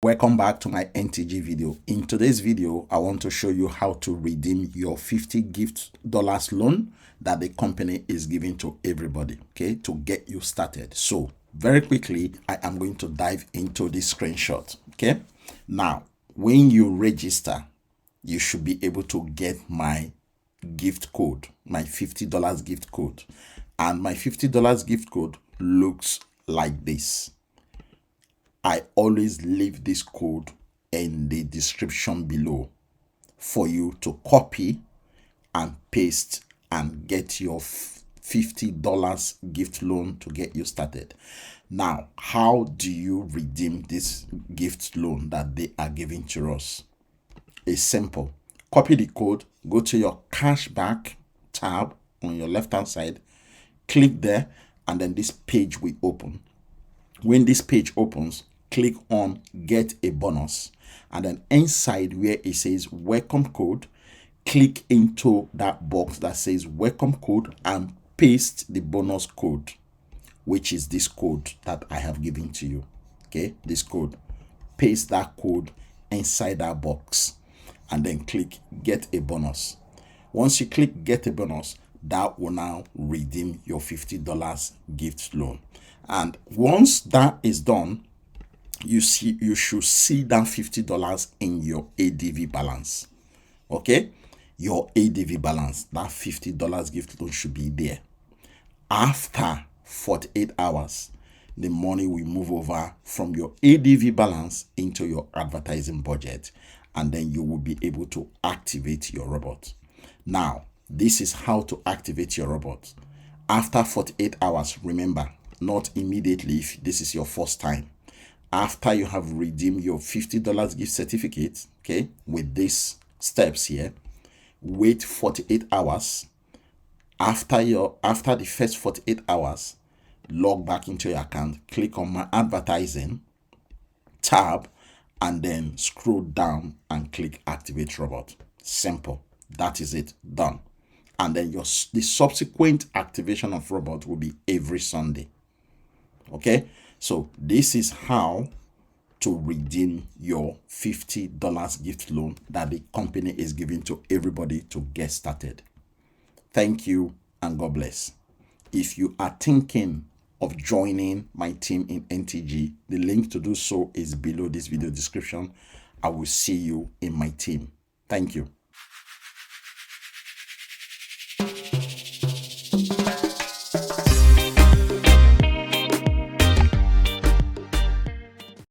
Welcome back to my NTG video. In today's video, I want to show you how to redeem your $50 gift loan that the company is giving to everybody, okay, to get you started. So very quickly, I am going to dive into this screenshot, okay? Now, when you register, you should be able to get my gift code, my $50 gift code. And my $50 gift code looks like this. I always leave this code in the description below for you to copy and paste and get your $50 gift loan to get you started. Now, how do you redeem this gift loan that they are giving to us? It's simple. Copy the code, go to your cashback tab on your left hand side, click there, and then this page will open. When this page opens, click on get a bonus, and then inside where it says welcome code, click into that box that says welcome code and paste the bonus code, which is this code that I have given to you. Okay, this code, paste that code inside that box and then click get a bonus. Once you click get a bonus, that will now redeem your $50 gift loan. And once that is done, you should see that $50 in your ADV balance. Okay, your ADV balance, that $50 gift loan should be there. After 48 hours, the money will move over from your ADV balance into your advertising budget, and then you will be able to activate your robot. Now, this is how to activate your robot. After 48 hours, remember, not immediately if this is your first time. After you have redeemed your $50 gift certificate, okay, with these steps here, wait 48 hours. After the first 48 hours, log back into your account, click on my advertising tab, and then scroll down and click activate robot. Simple. That is it. Done. And then the subsequent activation of robot will be every Sunday. Okay, so this is how to redeem your $50 gift loan that the company is giving to everybody to get started. Thank you and God bless. If you are thinking of joining my team in NTG, the link to do so is below this video description. I will see you in my team. Thank you.